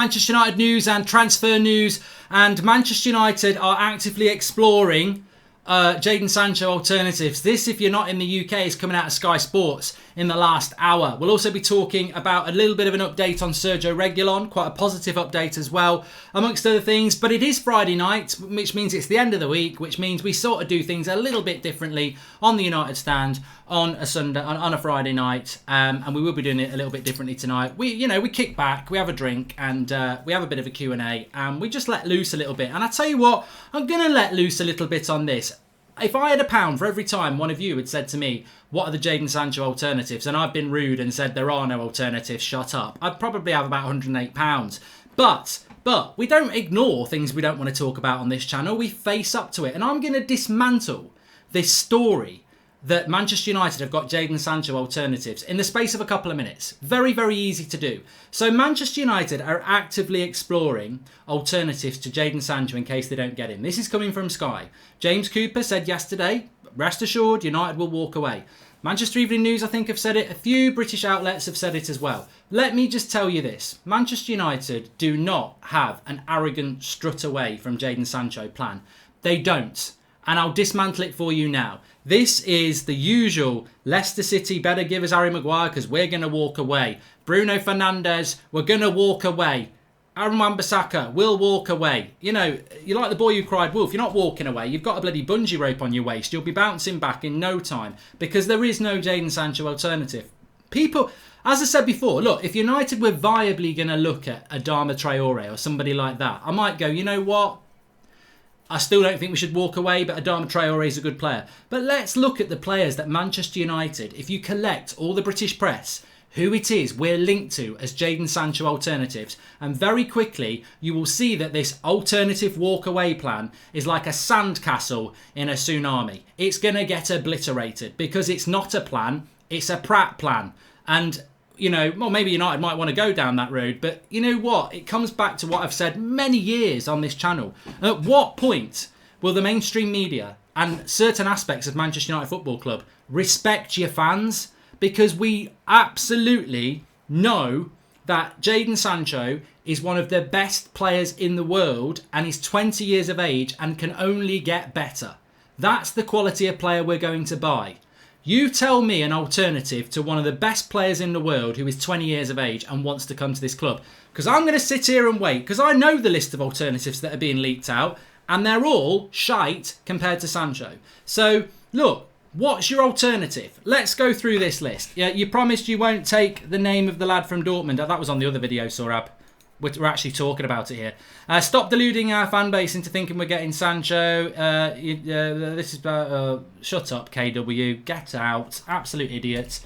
Manchester United news and transfer news, and Manchester United are actively exploring Jadon Sancho alternatives. This, if you're not in the UK, is coming out of Sky Sports in the last hour. We'll also be talking about a little bit of an update on Sergio Reguilon, quite a positive update as well, amongst other things. But it is Friday night, which means it's the end of the week, which means we sort of do things a little bit differently on the United stand on a Sunday, on a Friday night, and we will be doing it a little bit differently tonight. We kick back, we have a drink, and we have a bit of a Q&A, and we just let loose a little bit. And I tell you what, I'm going to let loose a little bit on this. If I had £1 for every time one of you had said to me, what are the Jadon Sancho alternatives? And I've been rude and said there are no alternatives, shut up. I'd probably have about £108. But we don't ignore things we don't want to talk about on this channel. We face up to it. And I'm going to dismantle this story that Manchester United have got Jadon Sancho alternatives in the space of a couple of minutes. Very, very easy to do. So Manchester United are actively exploring alternatives to Jadon Sancho in case they don't get him. This is coming from Sky. James Cooper said yesterday, rest assured, United will walk away. Manchester Evening News, I think, have said it. A few British outlets have said it as well. Let me just tell you this. Manchester United do not have an arrogant strut away from Jadon Sancho plan. They don't. And I'll dismantle it for you now. This is the usual Leicester City better give us Harry Maguire because we're going to walk away. Bruno Fernandes, we're going to walk away. Aaron Wan-Bissaka will walk away. You know, you're like the boy who cried wolf. You're not walking away. You've got a bloody bungee rope on your waist. You'll be bouncing back in no time because there is no Jadon Sancho alternative. People, as I said before, look, if United were viably going to look at Adama Traore or somebody like that, I might go, you know what? I still don't think we should walk away, but Adama Traore is a good player. But let's look at the players that Manchester United, if you collect all the British press, who it is we're linked to as Jadon Sancho alternatives. And very quickly, you will see that this alternative walk-away plan is like a sandcastle in a tsunami. It's going to get obliterated because it's not a plan, it's a prat plan. And you know, well, maybe United might want to go down that road, but you know what? It comes back to what I've said many years on this channel. At what point will the mainstream media and certain aspects of Manchester United Football Club respect your fans? Because we absolutely know that Jadon Sancho is one of the best players in the world and he's 20 years of age and can only get better. That's the quality of player we're going to buy. You tell me an alternative to one of the best players in the world who is 20 years of age and wants to come to this club. Because I'm going to sit here and wait, because I know the list of alternatives that are being leaked out, and they're all shite compared to Sancho. So, look, what's your alternative? Let's go through this list. Yeah, you promised you won't take the name of the lad from Dortmund. That was on the other video, Sorab. We're actually talking about it here. Stop deluding our fan base into thinking we're getting Sancho. This is shut up, KW. Get out. Absolute idiot.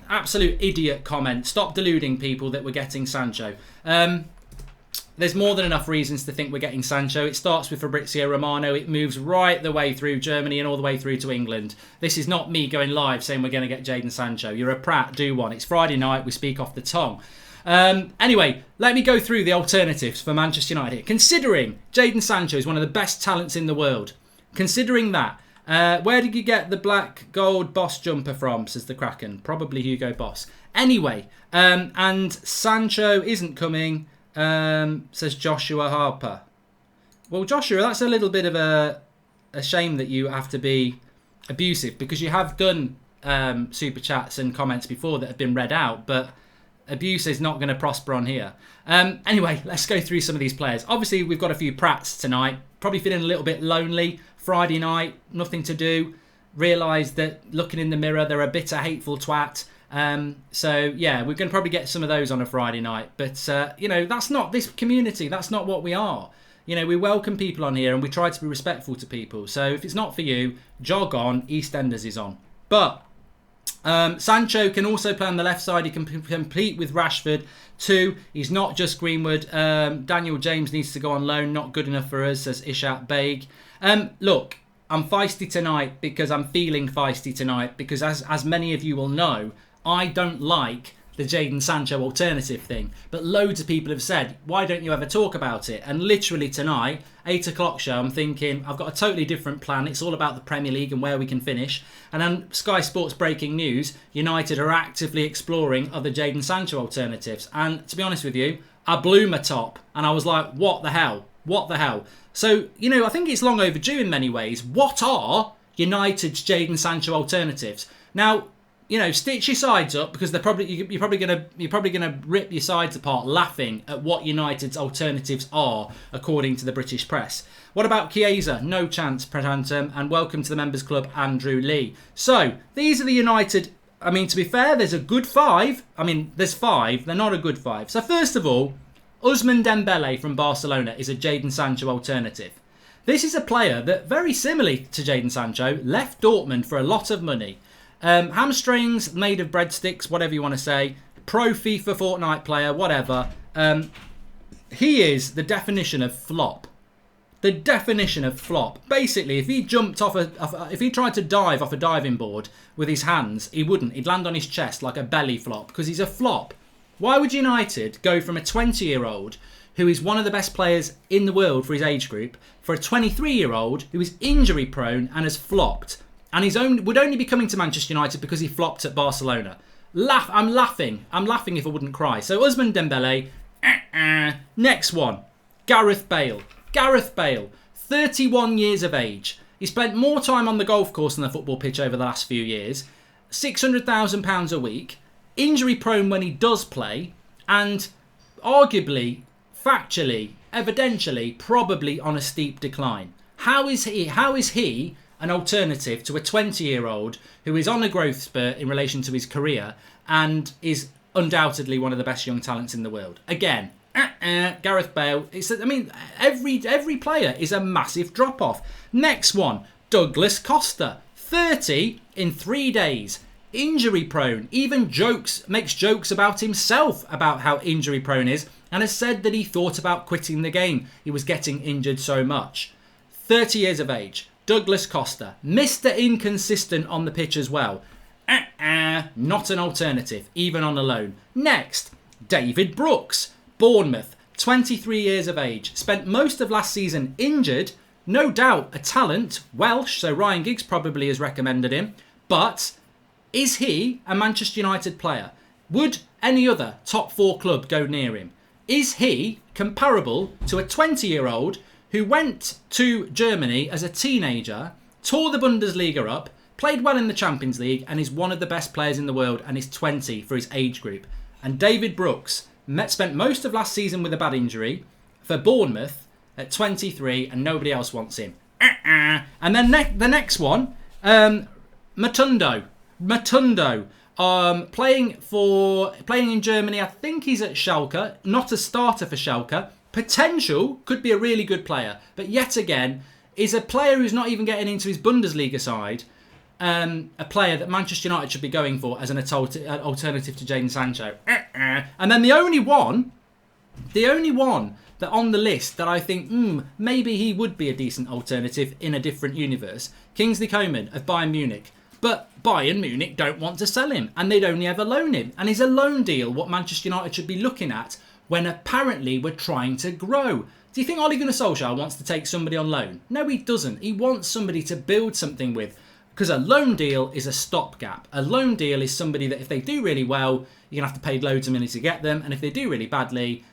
Absolute idiot comment. Stop deluding people that we're getting Sancho. There's more than enough reasons to think we're getting Sancho. It starts with Fabrizio Romano. It moves right the way through Germany and all the way through to England. This is not me going live saying we're going to get Jadon Sancho. You're a prat. Do one. It's Friday night. We speak off the tongue. Anyway, let me go through the alternatives for Manchester United here. Considering Jadon Sancho is one of the best talents in the world, considering that, where did you get the black gold Boss jumper from, says the Kraken? Probably Hugo Boss. Anyway, and Sancho isn't coming, says Joshua Harper. Well, Joshua, that's a little bit of a shame that you have to be abusive because you have done super chats and comments before that have been read out, but abuse is not going to prosper on here. Anyway, let's go through some of these players. Obviously, we've got a few prats tonight. Probably feeling a little bit lonely. Friday night, nothing to do. Realise that looking in the mirror, they're a bitter, hateful twat. So, yeah, we're going to probably get some of those on a Friday night. But, you know, that's not this community. That's not what we are. You know, we welcome people on here and we try to be respectful to people. So if it's not for you, jog on. EastEnders is on. But Sancho can also play on the left side. He can compete with Rashford too. He's not just Greenwood. Daniel James needs to go on loan. Not good enough for us, says Ishat Baig. Look, I'm feisty tonight because I'm feeling feisty tonight because as many of you will know, I don't like the Jadon Sancho alternative thing. But loads of people have said, why don't you ever talk about it? And literally tonight, 8 o'clock show, I'm thinking, I've got a totally different plan. It's all about the Premier League and where we can finish. And then Sky Sports breaking news, United are actively exploring other Jadon Sancho alternatives. And to be honest with you, I blew my top. And I was like, what the hell? What the hell? So, you know, I think it's long overdue in many ways. What are United's Jadon Sancho alternatives? Now, you know, stitch your sides up because you're probably gonna rip your sides apart laughing at what United's alternatives are according to the British press. What about Chiesa? No chance, Pratantum, and welcome to the members club, Andrew Lee. So these are the United. I mean, to be fair, there's a good 5. I mean, there's 5. They're not a good 5. So first of all, Ousmane Dembele from Barcelona is a Jadon Sancho alternative. This is a player that, very similarly to Jadon Sancho, left Dortmund for a lot of money. Hamstrings made of breadsticks, whatever you want to say. Pro FIFA Fortnite player, whatever. He is the definition of flop. The definition of flop. Basically, if he jumped off if he tried to dive off a diving board with his hands, he wouldn't. He'd land on his chest like a belly flop because he's a flop. Why would United go from a 20-year-old who is one of the best players in the world for his age group for a 23-year-old who is injury prone and has flopped? And would only be coming to Manchester United because he flopped at Barcelona. I'm laughing. I'm laughing if I wouldn't cry. So Ousmane Dembele. Next one. Gareth Bale. Gareth Bale. 31 years of age. He spent more time on the golf course than the football pitch over the last few years. £600,000 a week. Injury prone when he does play. And arguably, factually, evidentially, probably on a steep decline. How is he an alternative to a 20-year-old who is on a growth spurt in relation to his career and is undoubtedly one of the best young talents in the world? Again, Gareth Bale. Every player is a massive drop-off. Next one, Douglas Costa. 30 in 3 days. Injury prone. Even makes jokes about himself about how injury prone is and has said that he thought about quitting the game. He was getting injured so much. 30 years of age. Douglas Costa. Mr. Inconsistent on the pitch as well. Not an alternative, even on a loan. Next, David Brooks. Bournemouth. 23 years of age. Spent most of last season injured. No doubt a talent. Welsh, so Ryan Giggs probably has recommended him. But is he a Manchester United player? Would any other top 4 club go near him? Is he comparable to a 20-year-old who went to Germany as a teenager, tore the Bundesliga up, played well in the Champions League, and is one of the best players in the world and is 20 for his age group? And David Brooks spent most of last season with a bad injury for Bournemouth at 23, and nobody else wants him. And then the next one, Matundo. Playing in Germany. I think he's at Schalke. Not a starter for Schalke. Potential, could be a really good player, but yet again is a player who's not even getting into his Bundesliga side. A player that Manchester United should be going for as an alternative to Jadon Sancho. And then the only one that on the list that I think maybe he would be a decent alternative in a different universe, Kingsley Coman of Bayern Munich. But Bayern Munich don't want to sell him, and they'd only ever loan him. And is a loan deal what Manchester United should be looking at when apparently we're trying to grow? Do you think Ole Gunnar Solskjaer wants to take somebody on loan? No, he doesn't. He wants somebody to build something with. Because a loan deal is a stopgap. A loan deal is somebody that if they do really well, you're going to have to pay loads of money to get them. And if they do really badly,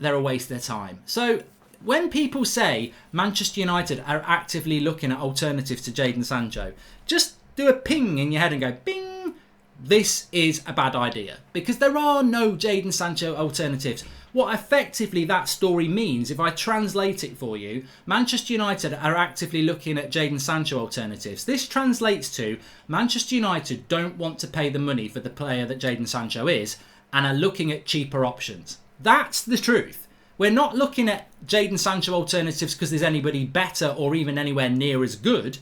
they're a waste of their time. So when people say Manchester United are actively looking at alternatives to Jadon Sancho, just do a ping in your head and go, bing. This is a bad idea because there are no Jadon Sancho alternatives. What effectively that story means, if I translate it for you, Manchester United are actively looking at Jadon Sancho alternatives. This translates to Manchester United don't want to pay the money for the player that Jadon Sancho is and are looking at cheaper options. That's the truth. We're not looking at Jadon Sancho alternatives because there's anybody better or even anywhere near as good.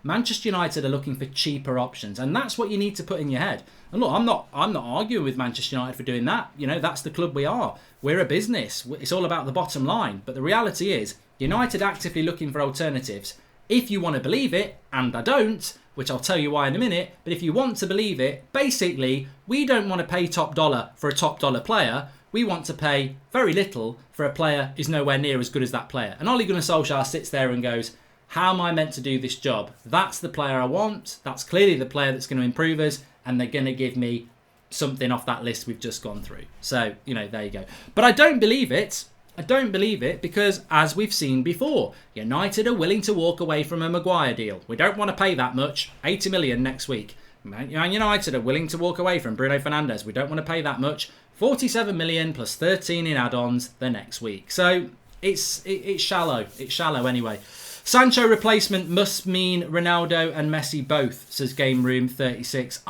Manchester United are looking for cheaper options, and that's what you need to put in your head. And look, I'm not arguing with Manchester United for doing that. You know, that's the club we are. We're a business. It's all about the bottom line. But the reality is, United actively looking for alternatives. If you want to believe it, and I don't, which I'll tell you why in a minute, but if you want to believe it, basically, we don't want to pay top dollar for a top dollar player. We want to pay very little for a player who's nowhere near as good as that player. And Ole Gunnar Solskjaer sits there and goes, how am I meant to do this job? That's the player I want. That's clearly the player that's going to improve us. And they're going to give me something off that list we've just gone through. So, you know, there you go. But I don't believe it. I don't believe it because, as we've seen before, United are willing to walk away from a Maguire deal. We don't want to pay that much, 80 million next week. Man United are willing to walk away from Bruno Fernandes. We don't want to pay that much, 47 million plus 13 in add-ons the next week. So it's shallow. It's shallow anyway. Sancho replacement must mean Ronaldo and Messi both, says Game Room 36.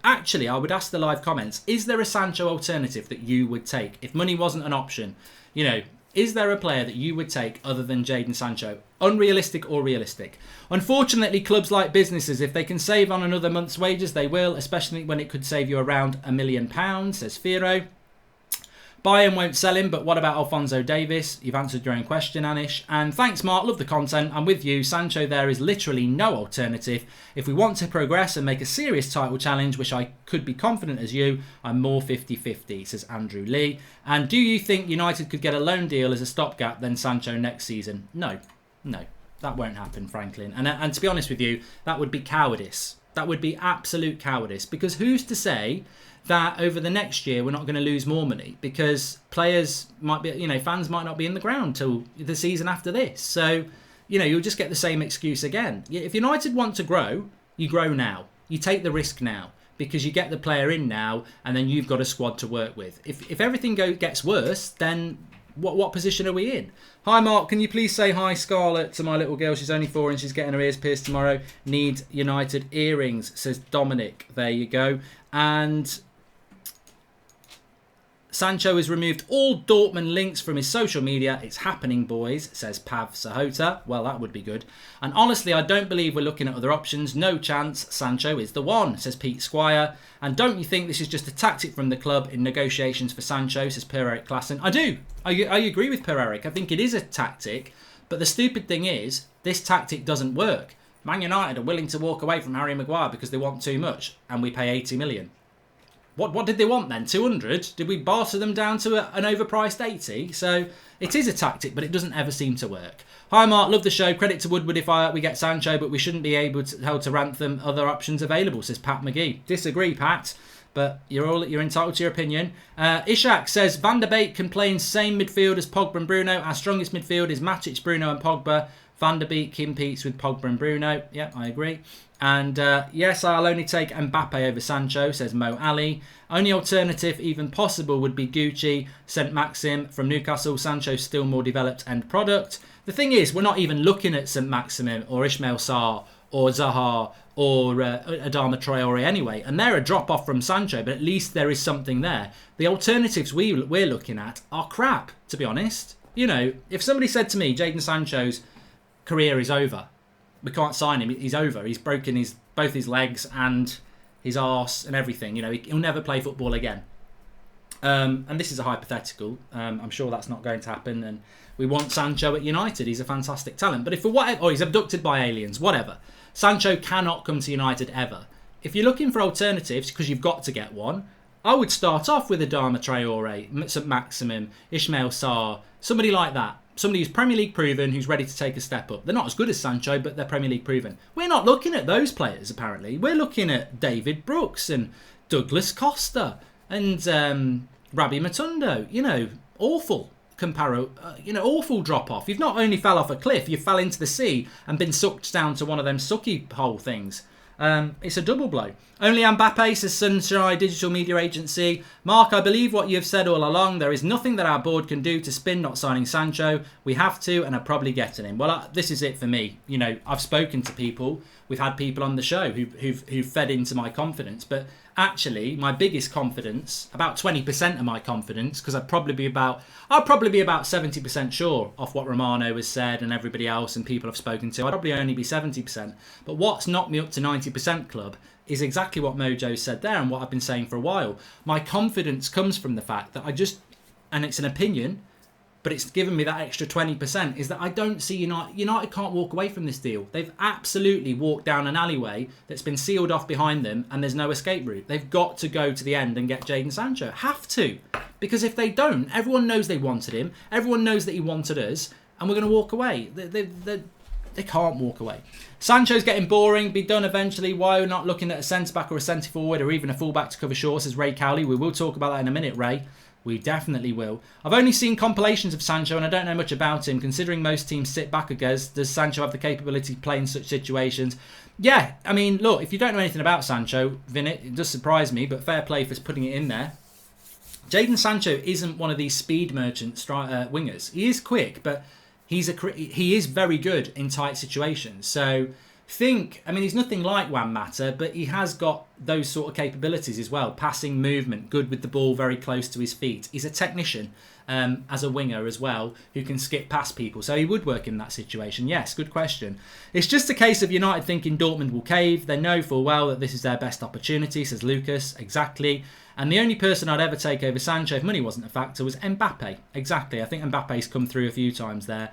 Actually, I would ask the live comments, is there a Sancho alternative that you would take if money wasn't an option? You know, is there a player that you would take other than Jadon Sancho? Unrealistic or realistic? Unfortunately, clubs like businesses, if they can save on another month's wages, they will, especially when it could save you around £1 million, says Firo. Bayern won't sell him, but what about Alphonso Davies? You've answered your own question, Anish. And thanks, Mark. Love the content. I'm with you. Sancho there is literally no alternative. If we want to progress and make a serious title challenge, which I could be confident as you, I'm more 50-50, says Andrew Lee. And do you think United could get a loan deal as a stopgap, then Sancho next season? No. That won't happen, Franklin. And to be honest with you, that would be cowardice. That would be absolute cowardice. Because who's to say that over the next year we're not going to lose more money, because players might be, fans might not be in the ground till the season after this. So, you'll just get the same excuse again. If United want to grow, you grow now. You take the risk now, because you get the player in now, and then you've got a squad to work with. If everything gets worse, then what position are we in? Hi, Mark. Can you please say hi, Scarlett, to my little girl? She's only 4 and she's getting her ears pierced tomorrow. Need United earrings, says Dominic. There you go. And Sancho has removed all Dortmund links from his social media. It's happening, boys, says Pav Sahota. Well, that would be good. And honestly, I don't believe we're looking at other options. No chance. Sancho is the one, says Pete Squire. And don't you think this is just a tactic from the club in negotiations for Sancho, says Per-Eric Klassen? I do. I agree with Per-Eric. I think it is a tactic. But the stupid thing is, this tactic doesn't work. Man United are willing to walk away from Harry Maguire because they want too much. And we pay 80 million. What did they want then? 200? Did we barter them down to an overpriced 80? So it is a tactic, but it doesn't ever seem to work. Hi, Mark. Love the show. Credit to Woodward if we get Sancho, but we shouldn't be held to ransom other options available, says Pat McGee. Disagree, Pat, but you're entitled to your opinion. Ishak says Van der Beek can play in same midfield as Pogba and Bruno. Our strongest midfield is Matic, Bruno and Pogba. Van der Beek competes with Pogba and Bruno. Yep, I agree. And yes, I'll only take Mbappe over Sancho, says Mo Ali. Only alternative, even possible, would be Gucci, St. Maxim from Newcastle. Sancho's still more developed end product. The thing is, we're not even looking at St. Maximin or Ismail Sarr or Zaha or Adama Traore anyway. And they're a drop-off from Sancho, but at least there is something there. The alternatives we're looking at are crap, to be honest. If somebody said to me, Jadon Sancho's career is over, we can't sign him, he's over, he's broken both his legs and his arse and everything, he'll never play football again. And this is a hypothetical. I'm sure that's not going to happen, and we want Sancho at United. He's a fantastic talent. But if for whatever, he's abducted by aliens, whatever. Sancho cannot come to United ever. If you're looking for alternatives, because you've got to get one, I would start off with Adama Traore, St. Maximum, Ismail Sarr, somebody like that. Somebody who's Premier League proven, who's ready to take a step up. They're not as good as Sancho, but they're Premier League proven. We're not looking at those players, apparently. We're looking at David Brooks and Douglas Costa and Rabbi Matondo. Awful awful drop-off. You've not only fell off a cliff, you fell into the sea and been sucked down to one of them sucky hole things. It's a double blow. Only Mbappe, says Sunshine Digital Media Agency. Mark, I believe what you've said all along. There is nothing that our board can do to spin not signing Sancho. We have to, and are probably getting him. Well, this is it for me. I've spoken to people. We've had people on the show who've fed into my confidence. But actually, my biggest confidence, about 20% of my confidence, because I'll probably be about 70% sure off what Romano has said and everybody else and people I've spoken to. I'd probably only be 70%. But what's knocked me up to 90% club is exactly what Mojo said there and what I've been saying for a while. My confidence comes from the fact that and it's an opinion, but it's given me that extra 20%, is that I don't see United can't walk away from this deal. They've absolutely walked down an alleyway that's been sealed off behind them and there's no escape route. They've got to go to the end and get Jadon Sancho. Have to. Because if they don't, everyone knows they wanted him. Everyone knows that he wanted us. And we're going to walk away. they can't walk away. Sancho's getting boring, be done eventually. Why are we not looking at a centre-back or a centre-forward or even a full-back to cover short, says Ray Cowley. We will talk about that in a minute, Ray. We definitely will. I've only seen compilations of Sancho and I don't know much about him. Considering most teams sit back against, does Sancho have the capability to play in such situations? Yeah, I mean, look, if you don't know anything about Sancho, Vinit, it does surprise me, but fair play for putting it in there. Jadon Sancho isn't one of these speed merchant wingers. He is quick, but he is very good in tight situations. So he's nothing like Juan Mata, but he has got those sort of capabilities as well. Passing, movement, good with the ball very close to his feet. He's a technician as a winger as well, who can skip past people. So he would work in that situation. Yes, good question. It's just a case of United thinking Dortmund will cave. They know full well that this is their best opportunity, says Lucas. Exactly. And the only person I'd ever take over Sancho if money wasn't a factor was Mbappe. Exactly. I think Mbappe's come through a few times there.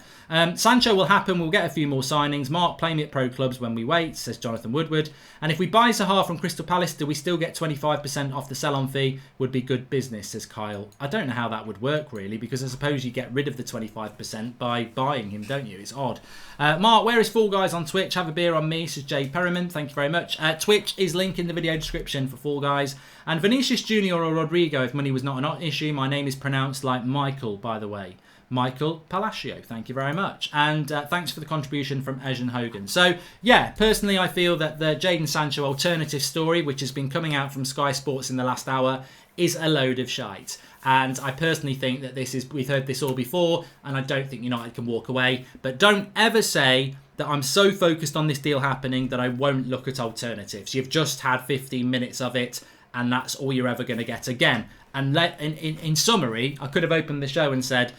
Sancho will happen. We'll get a few more signings. Mark, play me at pro clubs when we wait, says Jonathan Woodward. And if we buy Zaha from Crystal Palace, do we still get 25% off the sell-on fee? Would be good business, says Kyle. I don't know how that would work, really, because I suppose you get rid of the 25% by buying him, don't you? It's odd. Mark, where is Fall Guys on Twitch? Have a beer on me, says Jay Perriman. Thank you very much. Twitch is linked in the video description for Fall Guys. And Vinicius Junior or Rodrigo, if money was not an issue. My name is pronounced like Michael, by the way. Michael Palacio, thank you very much. And thanks for the contribution from Ejan Hogan. So, yeah, personally, I feel that the Jadon Sancho alternative story, which has been coming out from Sky Sports in the last hour, is a load of shite. And I personally think that we've heard this all before, and I don't think United can walk away. But don't ever say that I'm so focused on this deal happening that I won't look at alternatives. You've just had 15 minutes of it, and that's all you're ever going to get again. And in summary, I could have opened the show and said,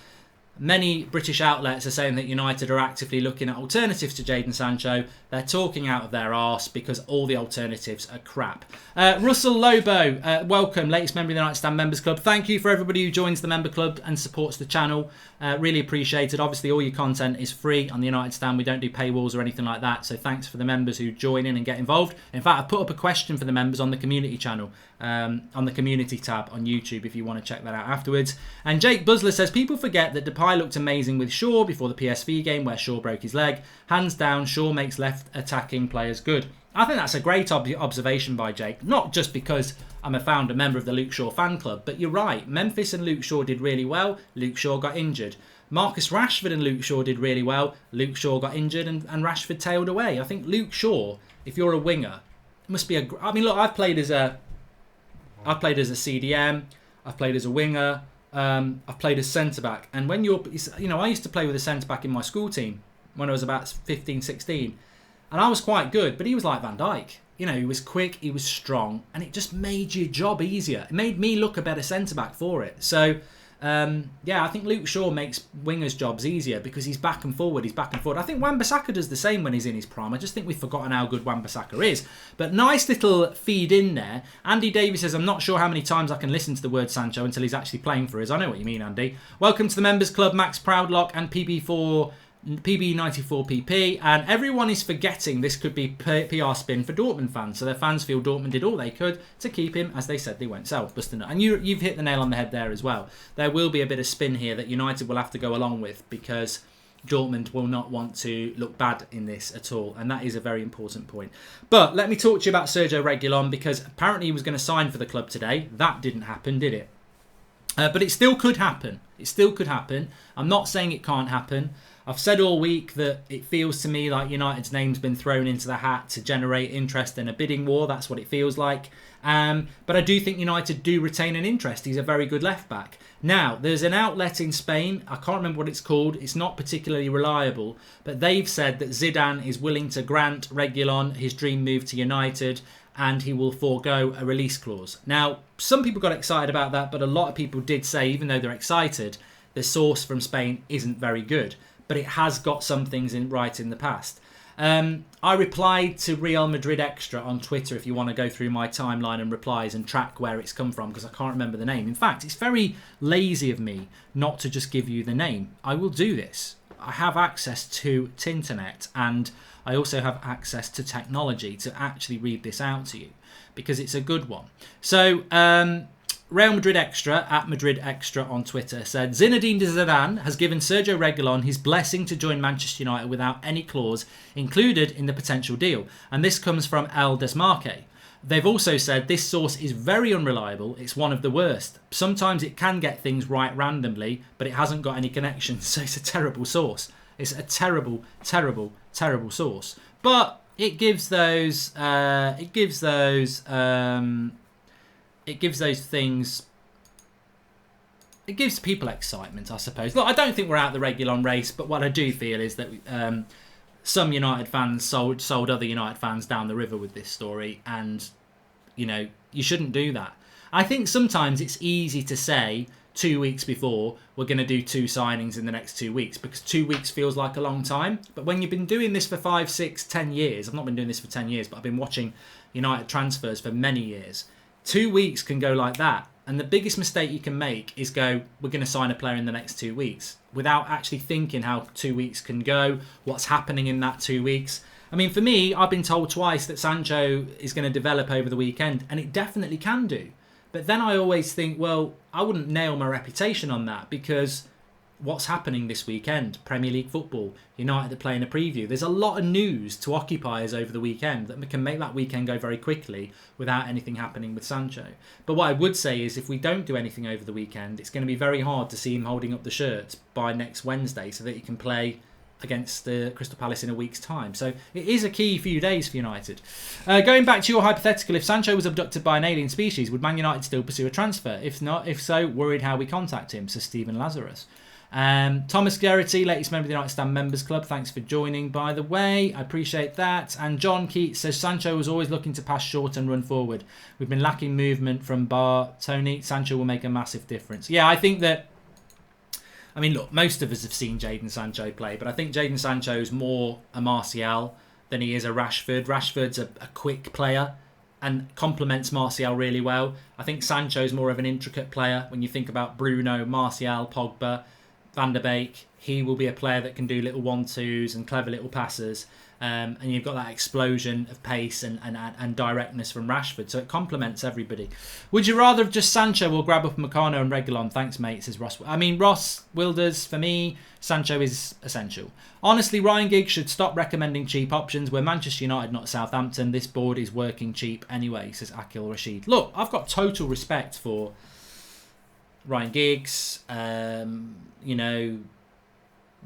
many British outlets are saying that United are actively looking at alternatives to Jadon Sancho. They're talking out of their arse because all the alternatives are crap. Russell Lobo, welcome, latest member of the United Stand Members Club. Thank you for everybody who joins the member club and supports the channel. Really appreciated. Obviously, all your content is free on the United Stand. We don't do paywalls or anything like that. So thanks for the members who join in and get involved. In fact, I put up a question for the members on the community channel, on the community tab on YouTube, if you want to check that out afterwards. And Jake Buzzler says, people forget that Depay looked amazing with Shaw before the PSV game where Shaw broke his leg. Hands down, Shaw makes left attacking players good. I think that's a great observation by Jake, not just because I'm a founder member of the Luke Shaw fan club, but you're right. Memphis and Luke Shaw did really well. Luke Shaw got injured. Marcus Rashford and Luke Shaw did really well. Luke Shaw got injured and Rashford tailed away. I think Luke Shaw, if you're a winger, must be a... I mean, look, I've played as a CDM. I've played as a winger. I've played as centre-back. And when you're... I used to play with a centre-back in my school team when I was about 15, 16. And I was quite good, but he was like Van Dijk. He was quick, he was strong, and it just made your job easier. It made me look a better centre-back for it. So, I think Luke Shaw makes wingers' jobs easier because he's back and forward, I think Wan-Bissaka does the same when he's in his prime. I just think we've forgotten how good Wan-Bissaka is. But nice little feed in there. Andy Davies says, I'm not sure how many times I can listen to the word Sancho until he's actually playing for us. I know what you mean, Andy. Welcome to the Members Club, Max Proudlock and PB94PP, and everyone is forgetting this could be PR spin for Dortmund fans. So their fans feel Dortmund did all they could to keep him, as they said they won't sell. Busting it. And you've hit the nail on the head there as well. There will be a bit of spin here that United will have to go along with because Dortmund will not want to look bad in this at all, and that is a very important point. But let me talk to you about Sergio Reguilon, because apparently he was going to sign for the club today. That didn't happen, did it? But it still could happen. I'm not saying it can't happen. I've said all week that it feels to me like United's name's been thrown into the hat to generate interest in a bidding war. That's what it feels like. But I do think United do retain an interest. He's a very good left-back. Now, there's an outlet in Spain. I can't remember what it's called. It's not particularly reliable. But they've said that Zidane is willing to grant Reguilon his dream move to United, and he will forego a release clause. Now, some people got excited about that, but a lot of people did say, even though they're excited, the source from Spain isn't very good. But it has got some things right in the past. I replied to Real Madrid Extra on Twitter if you want to go through my timeline and replies and track where it's come from, because I can't remember the name. In fact, it's very lazy of me not to just give you the name. I will do this. I have access to Tinternet, and I also have access to technology to actually read this out to you, because it's a good one. So Real Madrid Extra, at Madrid Extra on Twitter, said Zinedine Zidane has given Sergio Reguilon his blessing to join Manchester United without any clause included in the potential deal. And this comes from El Desmarque. They've also said this source is very unreliable. It's one of the worst. Sometimes it can get things right randomly, but it hasn't got any connections. So it's a terrible source. It's a terrible, terrible, terrible source. But it gives those things. It gives people excitement, I suppose. Look, I don't think we're out of the Reguilon race, but what I do feel is that some United fans sold other United fans down the river with this story, and you shouldn't do that. I think sometimes it's easy to say 2 weeks before we're going to do 2 signings in the next 2 weeks, because 2 weeks feels like a long time. But when you've been doing this for 5, 6, 10 years, I've not been doing this for 10 years, but I've been watching United transfers for many years. 2 weeks can go like that. And the biggest mistake you can make is go, we're going to sign a player in the next 2 weeks, without actually thinking how 2 weeks can go, what's happening in that 2 weeks. I mean, for me, I've been told twice that Sancho is going to develop over the weekend, and it definitely can do. But then I always think, well, I wouldn't nail my reputation on that, because what's happening this weekend? Premier League football, United are playing a preview. There's a lot of news to occupy us over the weekend that can make that weekend go very quickly without anything happening with Sancho. But what I would say is if we don't do anything over the weekend, it's going to be very hard to see him holding up the shirt by next Wednesday so that he can play against Crystal Palace in a week's time. So it is a key few days for United. Going back to your hypothetical, if Sancho was abducted by an alien species, would Man United still pursue a transfer? If so, worried how we contact him, says Stephen Lazarus. Thomas Garrity, latest member of the United Stand Members Club, thanks for joining, by the way, I appreciate that. And John Keats says Sancho was always looking to pass short and run forward. We've been lacking movement from Tony. Sancho will make a massive difference. Yeah, I think that, I mean, look, most of us have seen Jadon Sancho play, but I think Jadon Sancho's more a Martial than he is a Rashford. Rashford's a quick player and complements Martial really well. I think Sancho's more of an intricate player. When you think about Bruno, Martial, Pogba, Van der Beek, he will be a player that can do little 1-2s and clever little passes. And you've got that explosion of pace and directness from Rashford. So it complements everybody. Would you rather have just Sancho or grab up Meccano and Reguilon? Thanks, mate, says Ross. I mean, Ross Wilders, for me, Sancho is essential. Honestly, Ryan Giggs should stop recommending cheap options. We're Manchester United, not Southampton. This board is working cheap anyway, says Akil Rashid. Look, I've got total respect for Ryan Giggs,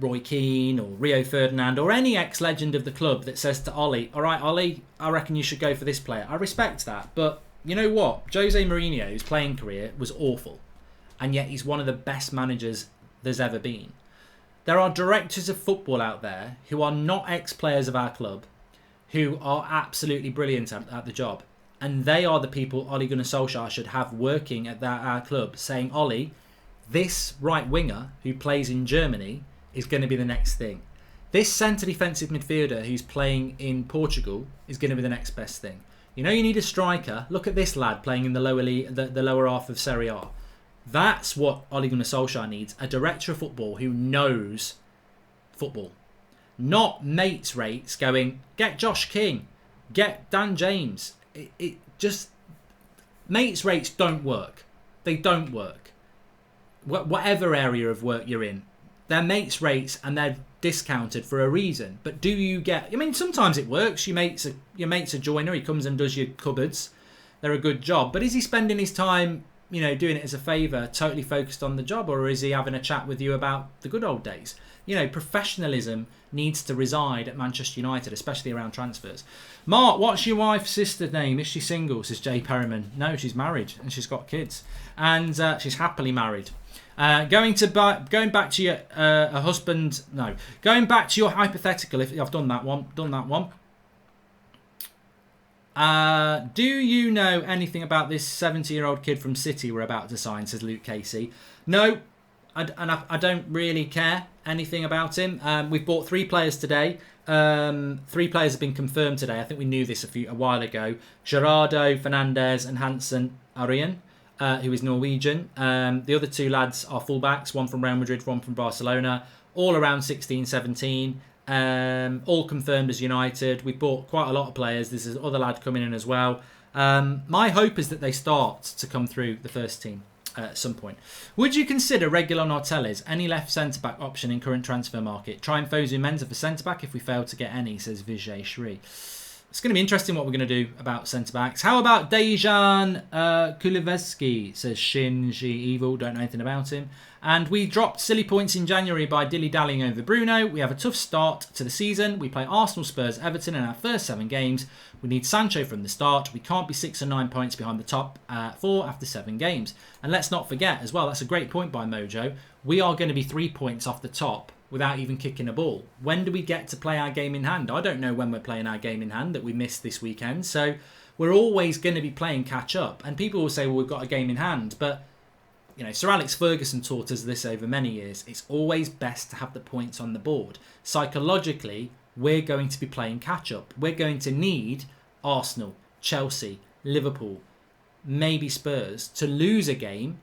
Roy Keane or Rio Ferdinand or any ex-legend of the club that says to Ollie, all right, Ollie, I reckon you should go for this player. I respect that. But you know what? Jose Mourinho's playing career was awful. And yet he's one of the best managers there's ever been. There are directors of football out there who are not ex-players of our club who are absolutely brilliant at the job. And they are the people Ole Gunnar Solskjaer should have working at our club, saying, Ollie, this right winger who plays in Germany is going to be the next thing. This centre defensive midfielder who's playing in Portugal is going to be the next best thing. You need a striker. Look at this lad playing in the lower half of Serie A. That's what Ole Gunnar Solskjaer needs. A director of football who knows football. Not mates rates going, get Josh King, get Dan James. It just, mates rates don't work. They don't work. Whatever area of work you're in, they're mates rates and they're discounted for a reason. But do you get, I mean, sometimes it works. Your mate's a joiner. He comes and does your cupboards. They're a good job. But is he spending his time, doing it as a favour, totally focused on the job? Or is he having a chat with you about the good old days? Professionalism needs to reside at Manchester United, especially around transfers. Mark, what's your wife's sister's name? Is she single? Says Jay Perryman. No, she's married and she's got kids. And she's happily married. Going back to your husband. No, going back to your hypothetical. If I've done that one. Do you know anything about this 70-year-old kid from City we're about to sign? Says Luke Casey. No, I don't really care anything about him. We've bought 3 players today. 3 players have been confirmed today. I think we knew this a while ago. Gerardo, Fernandez and Hansen Arian. Who is Norwegian. The other 2 lads are fullbacks, one from Real Madrid, one from Barcelona, all around 16, 17, all confirmed as United. We've bought quite a lot of players. There's this other lad coming in as well. My hope is that they start to come through the first team at some point. Would you consider Reguilon or Telles any left centre-back option in current transfer market? Try and Fosu Mensah for centre-back if we fail to get any, says Vijay Shri. It's going to be interesting what we're going to do about centre-backs. How about Dejan Kuliveski, says Shinji Evil. Don't know anything about him. And we dropped silly points in January by dilly-dallying over Bruno. We have a tough start to the season. We play Arsenal, Spurs, Everton in our first 7 games. We need Sancho from the start. We can't be 6 or 9 points behind the top 4 after 7 games. And let's not forget as well, that's a great point by Mojo, we are going to be 3 points off the top without even kicking a ball. When do we get to play our game in hand? I don't know when we're playing our game in hand that we missed this weekend. So we're always going to be playing catch up. And people will say, well, we've got a game in hand. But, you know, Sir Alex Ferguson taught us this over many years. It's always best to have the points on the board. Psychologically, we're going to be playing catch up. We're going to need Arsenal, Chelsea, Liverpool, maybe Spurs to lose a game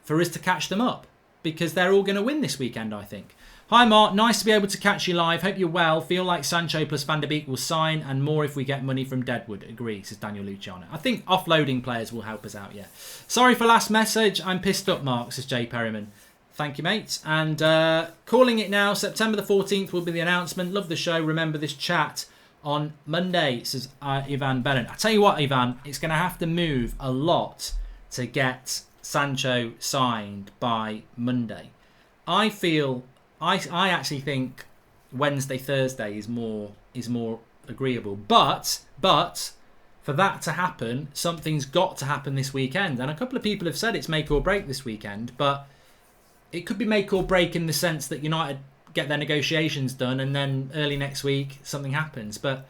for us to catch them up. Because they're all going to win this weekend, I think. Hi Mark, nice to be able to catch you live. Hope you're well. Feel like Sancho plus Van der Beek will sign and more if we get money from Deadwood. Agree, says Daniel Luciano. I think offloading players will help us out, yeah. Sorry for last message. I'm pissed up, Mark, says Jay Perryman. Thank you, mate. And calling it now, September the 14th will be the announcement. Love the show. Remember this chat on Monday, says Ivan Bennett. I tell you what, Ivan, it's going to have to move a lot to get Sancho signed by Monday. I actually think Wednesday, Thursday is more agreeable. But for that to happen, something's got to happen this weekend. And a couple of people have said it's make or break this weekend, but it could be make or break in the sense that United get their negotiations done and then early next week something happens. But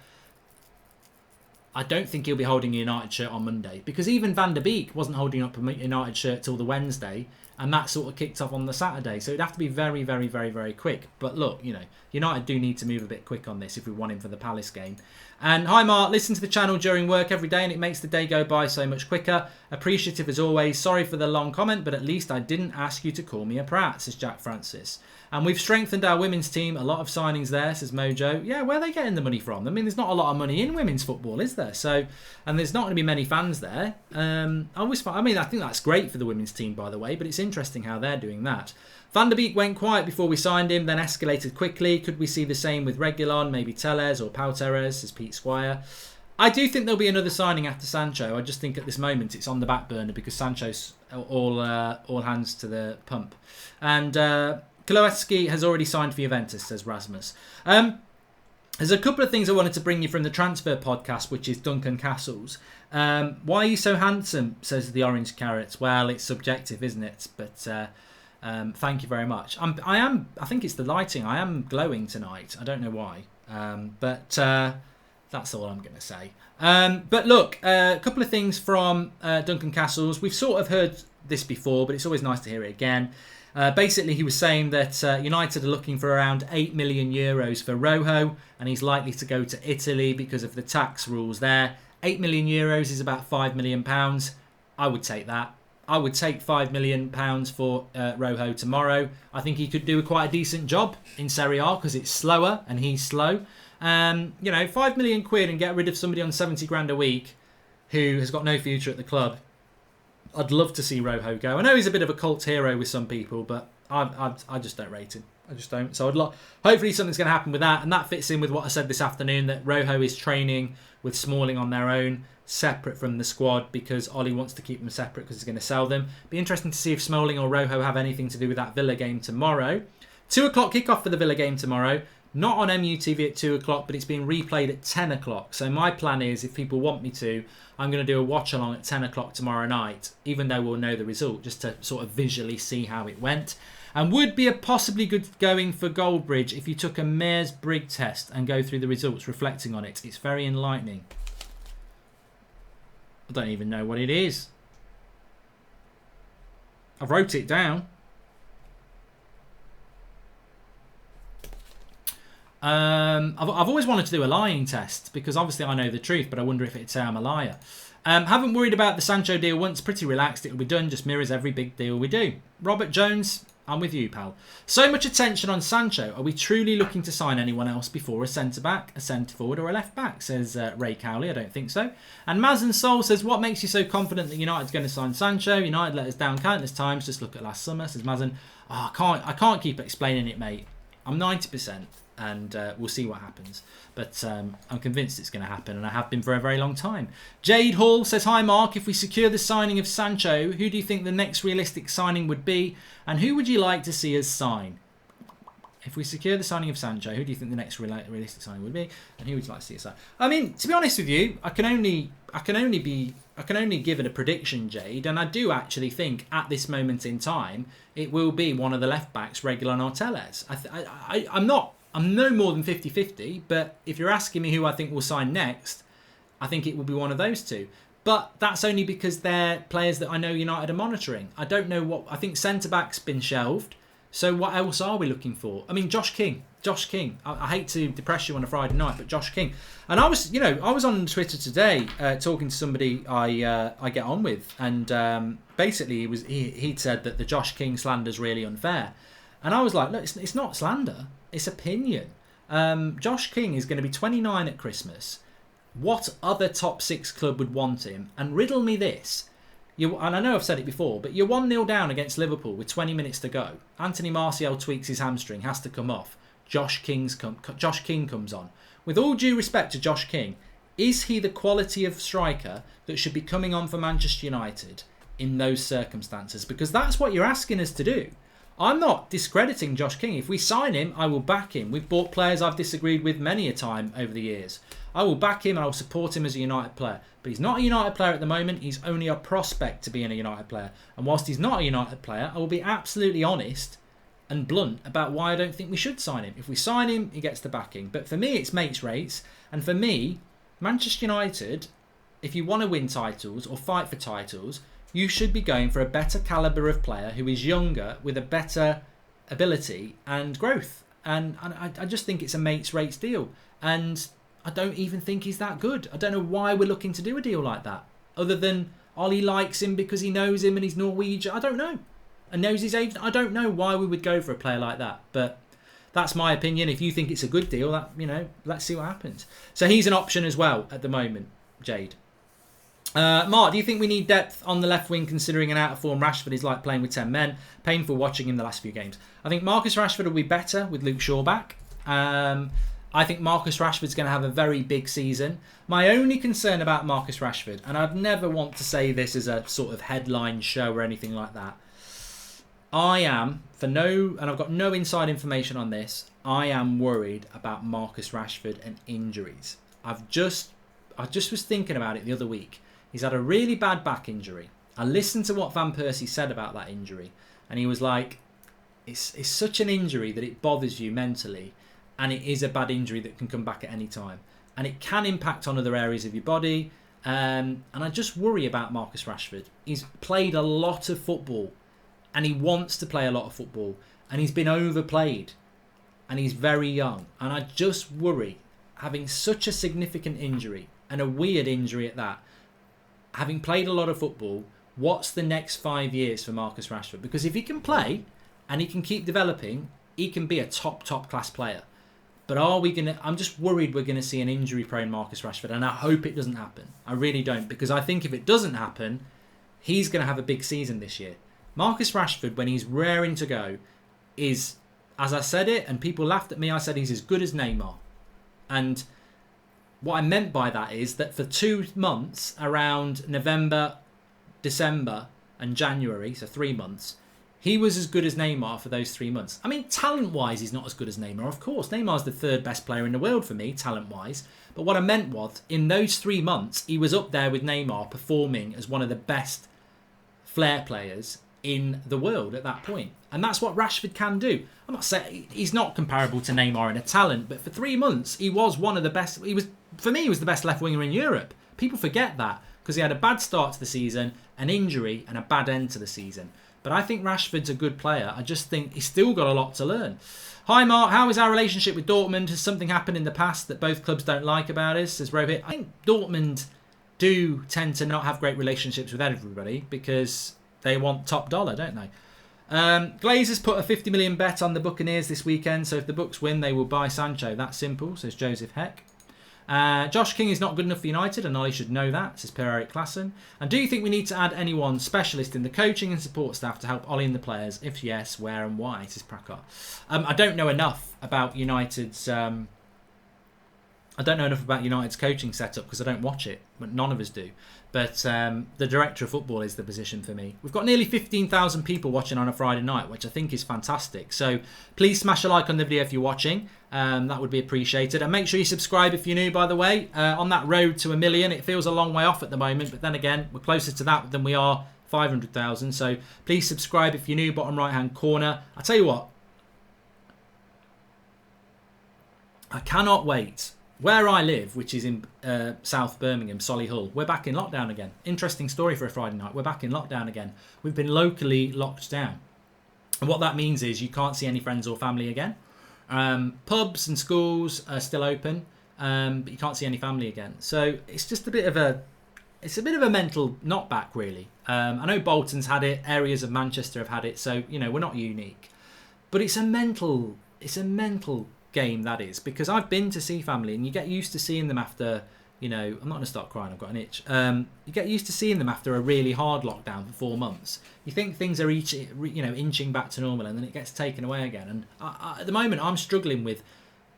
I don't think he'll be holding a United shirt on Monday, because even Van der Beek wasn't holding up a United shirt till the Wednesday, and that sort of kicked off on the Saturday. So it'd have to be very, very, very, very quick. But look, you know, United do need to move a bit quick on this if we want him for the Palace game. And hi Mark, listen to the channel during work every day and it makes the day go by so much quicker. Appreciative as always. Sorry for the long comment, but at least I didn't ask you to call me a prat, says Jack Francis. And we've strengthened our women's team. A lot of signings there, says Mojo. Yeah, where are they getting the money from? I mean, there's not a lot of money in women's football, is there? So, and there's not going to be many fans there. I think that's great for the women's team, by the way, but it's interesting how they're doing that. Van der Beek went quiet before we signed him, then escalated quickly. Could we see the same with Reguilon, maybe Telles or Pau Teres, says Pete Squire. I do think there'll be another signing after Sancho. I just think at this moment it's on the back burner because Sancho's all hands to the pump. And Kulowski has already signed for Juventus, says Rasmus. There's a couple of things I wanted to bring you from the transfer podcast, which is Duncan Castles. Why are you so handsome, says the Orange Carrots. Well, it's subjective, isn't it? But thank you very much. I think it's the lighting. I am glowing tonight. I don't know why. But that's all I'm going to say. But look, a couple of things from Duncan Castles. We've sort of heard this before, but it's always nice to hear it again. Basically, he was saying that United are looking for around 8 million euros for Rojo, and he's likely to go to Italy because of the tax rules there. 8 million euros is about £5 million. I would take that. I would take £5 million for Rojo tomorrow. I think he could do quite a decent job in Serie A because it's slower and he's slow. £5 million and get rid of somebody on 70 grand a week who has got no future at the club. I'd love to see Rojo go. I know he's a bit of a cult hero with some people, but I just don't rate him. I just don't. So hopefully something's going to happen with that, and that fits in with what I said this afternoon, that Rojo is training with Smalling on their own, separate from the squad, because Ollie wants to keep them separate because he's going to sell them. Be interesting to see if Smalling or Rojo have anything to do with that Villa game tomorrow. 2 o'clock kickoff for the Villa game tomorrow. Not on MUTV at 2 o'clock, but it's being replayed at 10 o'clock. So my plan is, if people want me to, I'm going to do a watch-along at 10 o'clock tomorrow night, even though we'll know the result, just to sort of visually see how it went. And would be a possibly good going for Goldbridge if you took a Myers-Briggs test and go through the results reflecting on it. It's very enlightening. I don't even know what it is. I wrote it down. I've always wanted to do a lying test because obviously I know the truth, but I wonder if it'd say I'm a liar. Haven't worried about the Sancho deal once. Pretty relaxed. It'll be done. Just mirrors every big deal we do. Robert Jones. I'm with you, pal. So much attention on Sancho. Are we truly looking to sign anyone else before a centre-back, a centre-forward or a left-back, says Ray Cowley. I don't think so. And Mazen Sol says, what makes you so confident that United's going to sign Sancho? United let us down countless times. Just look at last summer, says Mazen. Oh, I can't keep explaining it, mate. I'm 90%. And we'll see what happens. But I'm convinced it's going to happen, and I have been for a very long time. Jade Hall says, hi Mark, if we secure the signing of Sancho, who do you think the next realistic signing would be, and who would you like to see us sign? If we secure the signing of Sancho, who do you think the next realistic signing would be, and who would you like to see us sign? I mean, to be honest with you, I can only give it a prediction, Jade, and I do actually think at this moment in time it will be one of the left backs, Reguilon or Telles. I'm no more than 50-50, but if you're asking me who I think will sign next, I think it will be one of those two. But that's only because they're players that I know United are monitoring. I don't know what... I think centre-back's been shelved. So what else are we looking for? I mean, Josh King. I hate to depress you on a Friday night, but Josh King. And I was on Twitter today talking to somebody I get on with, and basically he'd said that the Josh King slander is really unfair. And I was like, look, it's not slander. It's opinion. Josh King is going to be 29 at Christmas. What other top 6 club would want him? And riddle me this. And I know I've said it before, but you're 1-0 down against Liverpool with 20 minutes to go. Anthony Martial tweaks his hamstring, has to come off. Josh King comes on. With all due respect to Josh King, is he the quality of striker that should be coming on for Manchester United in those circumstances? Because that's what you're asking us to do. I'm not discrediting Josh King. If we sign him, I will back him. We've bought players I've disagreed with many a time over the years. I will back him and I will support him as a United player. But he's not a United player at the moment. He's only a prospect to being a United player. And whilst he's not a United player, I will be absolutely honest and blunt about why I don't think we should sign him. If we sign him, he gets the backing. But for me, it's mates rates. And for me, Manchester United, if you want to win titles or fight for titles, you should be going for a better calibre of player who is younger with a better ability and growth. And I just think it's a mates rates deal. And I don't even think he's that good. I don't know why we're looking to do a deal like that. Other than Ollie likes him because he knows him and he's Norwegian. I don't know. And knows his age. I don't know why we would go for a player like that. But that's my opinion. If you think it's a good deal, let's see what happens. So he's an option as well at the moment, Jade. Mark, do you think we need depth on the left wing considering an out-of-form Rashford is like playing with 10 men? Painful watching him the last few games. I think Marcus Rashford will be better with Luke Shaw back. I think Marcus Rashford's going to have a very big season. My only concern about Marcus Rashford, and I'd never want to say this as a sort of headline show or anything like that, and I've got no inside information on this, I am worried about Marcus Rashford and injuries. I just was thinking about it the other week. He's had a really bad back injury. I listened to what Van Persie said about that injury, and he was like, it's such an injury that it bothers you mentally, and it is a bad injury that can come back at any time. And it can impact on other areas of your body. And I just worry about Marcus Rashford. He's played a lot of football, and he wants to play a lot of football, and he's been overplayed, and he's very young. And I just worry, having such a significant injury, and a weird injury at that, having played a lot of football, what's the next 5 years for Marcus Rashford? Because if he can play and he can keep developing, he can be a top class player. But I'm just worried we're going to see an injury-prone Marcus Rashford, and I hope it doesn't happen. I really don't, because I think if it doesn't happen, he's going to have a big season this year. Marcus Rashford, when he's raring to go, is, as I said it, and people laughed at me, I said he's as good as Neymar. And what I meant by that is that for 2 months, around November, December and January, so 3 months, he was as good as Neymar for those 3 months. I mean, talent-wise, he's not as good as Neymar, of course. Neymar's the 3rd best player in the world for me, talent-wise. But what I meant was, in those 3 months, he was up there with Neymar, performing as one of the best flair players in the world at that point. And that's what Rashford can do. I'm not saying he's not comparable to Neymar in a talent, but for 3 months, he was one of the best. For me, he was the best left winger in Europe. People forget that because he had a bad start to the season, an injury, and a bad end to the season. But I think Rashford's a good player. I just think he's still got a lot to learn. Hi Mark, how is our relationship with Dortmund? Has something happened in the past that both clubs don't like about us? Says Rohit. I think Dortmund do tend to not have great relationships with everybody because they want top dollar, don't they? Glazers put a 50 million bet on the Buccaneers this weekend, so if the Bucs win, they will buy Sancho. That's simple, says Joseph Heck. Josh King is not good enough for United, and Ollie should know that, says Per-Eric Klassen. And do you think we need to add anyone specialist in the coaching and support staff to help Ollie and the players? If yes, where and why, says Prakar. I don't know enough about United's... I don't know enough about United's coaching setup because I don't watch it, but none of us do. But the director of football is the position for me. We've got nearly 15,000 people watching on a Friday night, which I think is fantastic. So please smash a like on the video if you're watching. That would be appreciated. And make sure you subscribe if you're new, by the way. On that road to 1 million, it feels a long way off at the moment. But then again, we're closer to that than we are 500,000. So please subscribe if you're new, bottom right-hand corner. I'll tell you what. I cannot wait. Where I live, which is in South Birmingham, Solihull, we're back in lockdown again. Interesting story for a Friday night. We're back in lockdown again. We've been locally locked down. And what that means is you can't see any friends or family again. Pubs and schools are still open, but you can't see any family again. So it's just a bit of a mental knockback, really. I know Bolton's had it. Areas of Manchester have had it. So, we're not unique. But it's a mental game, that is, because I've been to see family and you get used to seeing them after, I'm not going to start crying, I've got an itch. You get used to seeing them after a really hard lockdown for 4 months. You think things are inching back to normal, and then it gets taken away again. And at the moment I'm struggling with,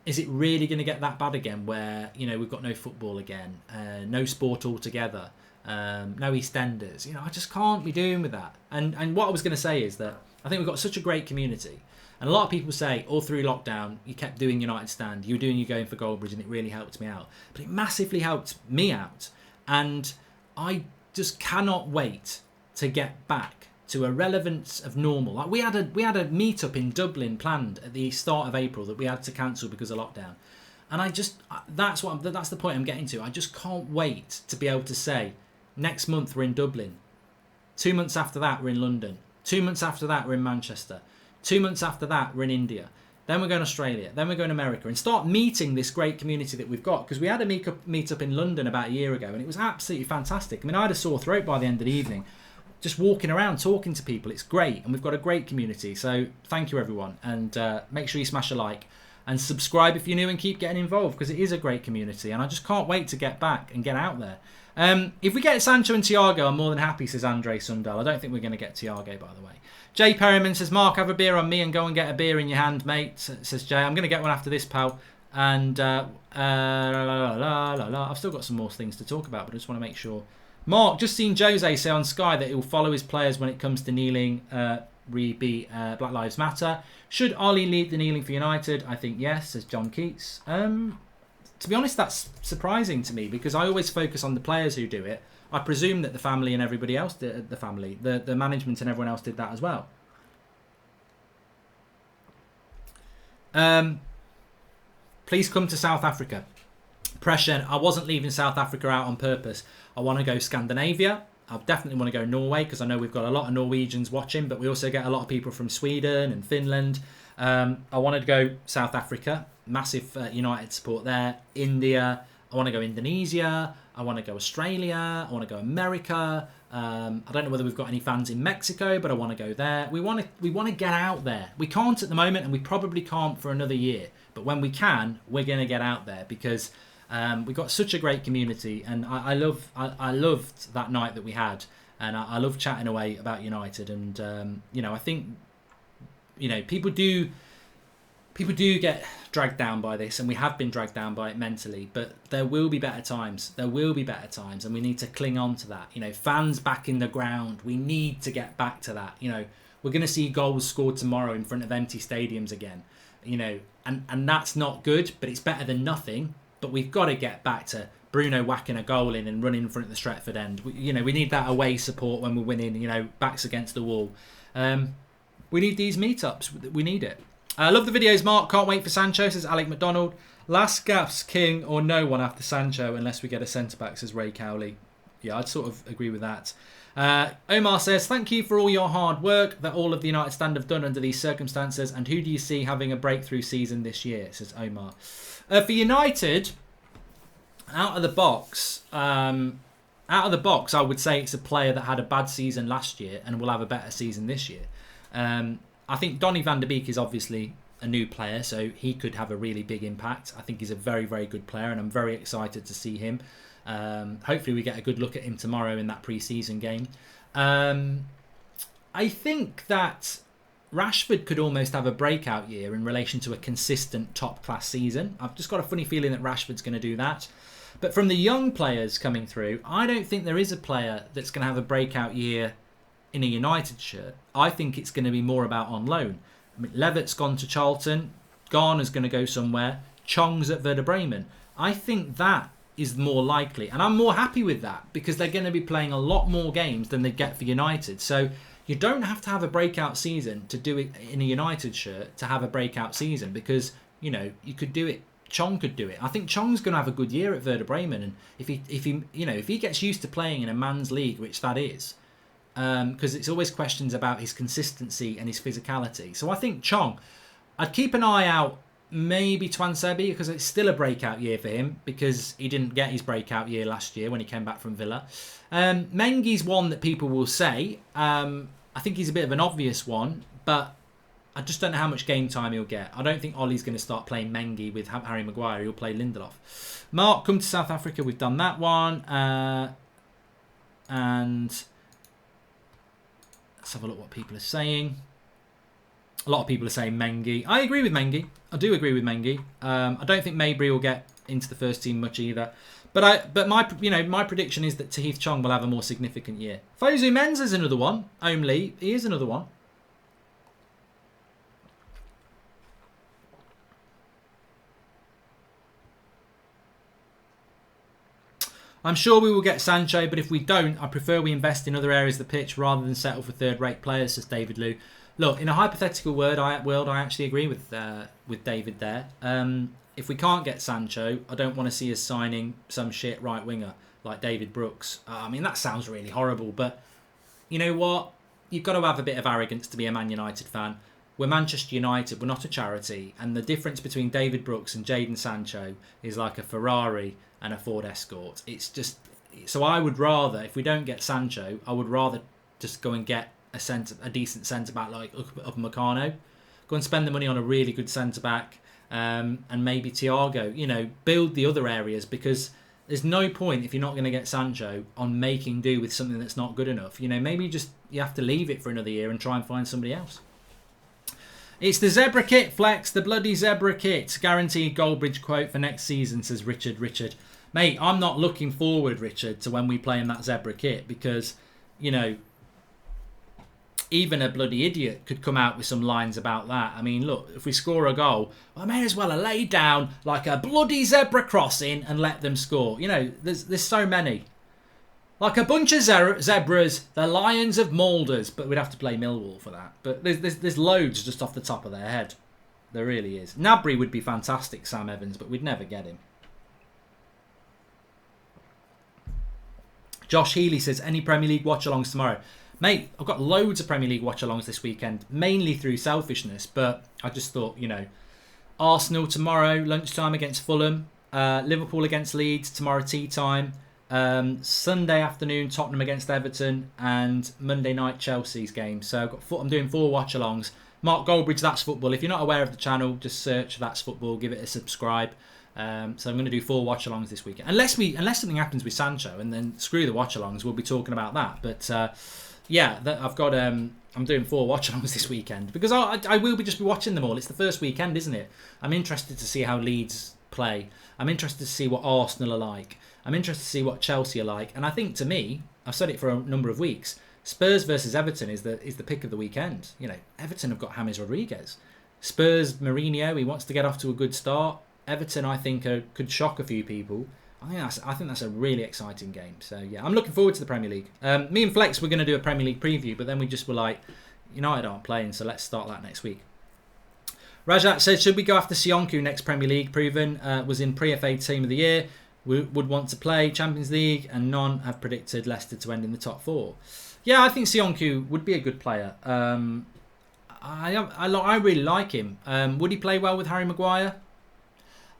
is it really going to get that bad again where, we've got no football again, no sport altogether, no EastEnders. I just can't be doing with that. And what I was going to say is that I think we've got such a great community. And a lot of people say, all through lockdown, you kept doing United Stand. You were doing your Going for Goldbridge, and it really helped me out. But it massively helped me out. And I just cannot wait to get back to a relevance of normal. Like we had a meet-up in Dublin planned at the start of April that we had to cancel because of lockdown. And that's the point I'm getting to. I just can't wait to be able to say, next month we're in Dublin. 2 months after that, we're in London. 2 months after that, we're in Manchester. 2 months after that, we're in India. Then we're going to Australia. Then we're going to America. And start meeting this great community that we've got. Because we had a meet-up in London about a year ago, and it was absolutely fantastic. I mean, I had a sore throat by the end of the evening. Just walking around, talking to people. It's great. And we've got a great community. So thank you, everyone. And make sure you smash a like. And subscribe if you're new and keep getting involved. Because it is a great community. And I just can't wait to get back and get out there. If we get Sancho and Thiago, I'm more than happy, says Andre Sundal. I don't think we're going to get Thiago, by the way. Jay Perryman says, Mark, have a beer on me and go and get a beer in your hand, mate, says Jay. I'm going to get one after this, pal. And I've still got some more things to talk about, but I just want to make sure. Mark, just seen Jose say on Sky that he'll follow his players when it comes to kneeling, Black Lives Matter. Should Ollie lead the kneeling for United? I think yes, says John Keats. To be honest, that's surprising to me because I always focus on the players who do it. I presume that the family and everybody else, the management and everyone else did that as well. Please come to South Africa. Pressure. I wasn't leaving South Africa out on purpose. I want to go Scandinavia. I definitely want to go Norway because I know we've got a lot of Norwegians watching, but we also get a lot of people from Sweden and Finland. I wanted to go South Africa. Massive United support there. India. I want to go Indonesia. I want to go Australia. I want to go America. I don't know whether we've got any fans in Mexico, but I want to go there. We want to get out there. We can't at the moment, and we probably can't for another year. But when we can, we're going to get out there because we've got such a great community, and I loved that night that we had, and I love chatting away about United. And I think people do get dragged down by this, and we have been dragged down by it mentally, but there will be better times. And we need to cling on to that. Fans back in the ground. We need to get back to that. We're going to see goals scored tomorrow in front of empty stadiums again. And that's not good, but it's better than nothing. But we've got to get back to Bruno whacking a goal in and running in front of the Stretford end. We need that away support when we're winning, backs against the wall. We need these meetups. We need it. I love the videos, Mark. Can't wait for Sancho, says Alec McDonald. Last gasp, King or no one after Sancho unless we get a centre-back, says Ray Cowley. Yeah, I'd sort of agree with that. Omar says, thank you for all your hard work that all of the United Stand have done under these circumstances. And who do you see having a breakthrough season this year, says Omar. For United, out of the box, I would say it's a player that had a bad season last year and will have a better season this year. I think Donny van der Beek is obviously a new player, so he could have a really big impact. I think he's a very, very good player, and I'm very excited to see him. Hopefully we get a good look at him tomorrow in that pre-season game. I think that Rashford could almost have a breakout year in relation to a consistent top-class season. I've just got a funny feeling that Rashford's going to do that. But from the young players coming through, I don't think there is a player that's going to have a breakout year in a United shirt. I think it's going to be more about on loan. I mean, Levitt's gone to Charlton. Garner's going to go somewhere. Chong's at Werder Bremen. I think that is more likely. And I'm more happy with that because they're going to be playing a lot more games than they get for United. So you don't have to have a breakout season to do it in a United shirt to have a breakout season because, you know, you could do it. Chong could do it. I think Chong's going to have a good year at Werder Bremen, and if he gets used to playing in a man's league, which that is, because it's always questions about his consistency and his physicality. So I think Chong, I'd keep an eye out. Maybe Twansebi, because it's still a breakout year for him because he didn't get his breakout year last year when he came back from Villa. Mengi's one that people will say. I think he's a bit of an obvious one, but I just don't know how much game time he'll get. I don't think Ollie's going to start playing Mengi with Harry Maguire. He'll play Lindelof. Mark, come to South Africa. We've done that one. And let's have a look what people are saying. A lot of people are saying Mengi. I agree with Mengi. I do agree with Mengi. I don't think Mabry will get into the first team much either. But my prediction is that Tahith Chong will have a more significant year. Fosu Mensah is another one. Only he is another one. I'm sure we will get Sancho, but if we don't, I prefer we invest in other areas of the pitch rather than settle for third-rate players, says David Liu. Look, in a hypothetical world, I actually agree with David there. If we can't get Sancho, I don't want to see us signing some shit right winger like David Brooks. I mean, that sounds really horrible, but you know what? You've got to have a bit of arrogance to be a Man United fan. We're Manchester United, we're not a charity, and the difference between David Brooks and Jadon Sancho is like a Ferrari and a Ford Escort. It's just... So I would rather, if we don't get Sancho, I would rather just go and get a decent centre-back like Upamecano. Go and spend the money on a really good centre-back and maybe Thiago. You know, build the other areas because there's no point if you're not going to get Sancho on making do with something that's not good enough. You know, maybe you have to leave it for another year and try and find somebody else. It's the Zebra Kit, Flex, the bloody Zebra Kit. Guaranteed Goldbridge quote for next season, says Richard. Mate, I'm not looking forward, Richard, to when we play in that Zebra Kit because, you know, even a bloody idiot could come out with some lines about that. I mean, look, if we score a goal, I may as well have laid down like a bloody zebra crossing and let them score. You know, there's so many. Like a bunch of zebras, the Lions of Moulders, but we'd have to play Millwall for that. But there's loads just off the top of their head. There really is. Nabry would be fantastic, Sam Evans, but we'd never get him. Josh Healy says, any Premier League watch-alongs tomorrow? Mate, I've got loads of Premier League watch-alongs this weekend, mainly through selfishness, but I just thought, you know, Arsenal tomorrow, lunchtime against Fulham, Liverpool against Leeds, tomorrow tea time, Sunday afternoon, Tottenham against Everton, and Monday night, Chelsea's game. So I'm doing 4 watch-alongs. Mark Goldbridge, That's Football. If you're not aware of the channel, just search That's Football, give it a subscribe. So I'm going to do 4 watch-alongs this weekend. Unless something happens with Sancho, and then screw the watch-alongs, we'll be talking about that. But yeah, I've got I'm doing 4 watch-alongs this weekend because I will be watching them all. It's the first weekend, isn't it? I'm interested to see how Leeds play. I'm interested to see what Arsenal are like. I'm interested to see what Chelsea are like. And I think, to me, I've said it for a number of weeks, Spurs versus Everton is the pick of the weekend. You know, Everton have got James Rodriguez. Spurs, Mourinho, he wants to get off to a good start. Everton, I think, could shock a few people. I think that's a really exciting game. So, yeah, I'm looking forward to the Premier League. Me and Flex, we're going to do a Premier League preview, but then we just were like, United aren't playing, so let's start that next week. Rajat says, should we go after Sionku next Premier League? Proven was in pre-FA Team of the Year. Would want to play Champions League, and none have predicted Leicester to end in the top 4. Yeah, I think Sionku would be a good player. I really like him. Would he play well with Harry Maguire?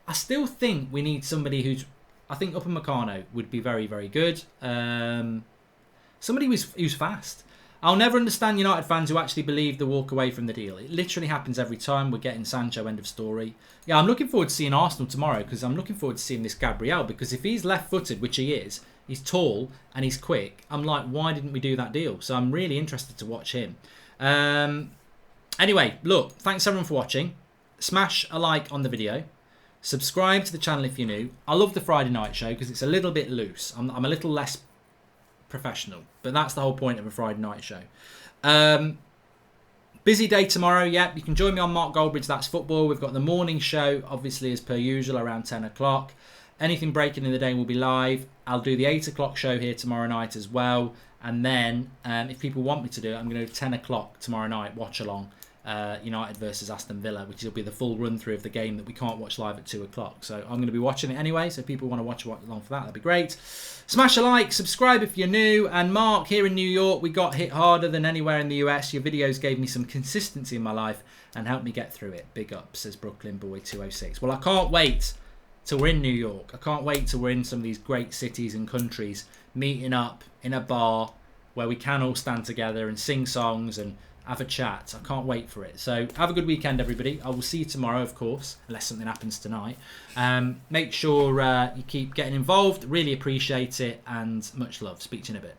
I still think we need somebody who's... I think Upamecano would be very, very good. Somebody who's fast. I'll never understand United fans who actually believe the walk away from the deal. It literally happens every time. We're getting Sancho, end of story. Yeah, I'm looking forward to seeing Arsenal tomorrow because I'm looking forward to seeing this Gabriel, because if he's left-footed, which he is, he's tall and he's quick. I'm like, why didn't we do that deal? So I'm really interested to watch him. Anyway, look, thanks everyone for watching. Smash a like on the video. Subscribe to the channel if you're new. I love the Friday night show because it's a little bit loose. I'm a little less professional, but that's the whole point of a Friday night show. Busy day tomorrow. Yep, you can join me on Mark Goldbridge, That's Football. We've got the morning show, obviously, as per usual, around 10 o'clock. Anything breaking in the day will be live. I'll do the 8 o'clock show here tomorrow night as well. And then, if people want me to do it, I'm going to do 10 o'clock tomorrow night, watch along. United versus Aston Villa, which will be the full run through of the game that we can't watch live at 2 o'clock. So I'm going to be watching it anyway, so if people want to watch along for that, that'd be great. Smash a like, subscribe if you're new. And Mark, here in New York, we got hit harder than anywhere in the US. Your videos gave me some consistency in my life and helped me get through it. Big up, says Brooklyn Boy 206. Well, I can't wait till we're in New York. I can't wait till we're in some of these great cities and countries, meeting up in a bar where we can all stand together and sing songs and have a chat. I can't wait for it. So have a good weekend, everybody. I will see you tomorrow, of course, unless something happens tonight. Make sure you keep getting involved. Really appreciate it, and much love. Speak to you in a bit.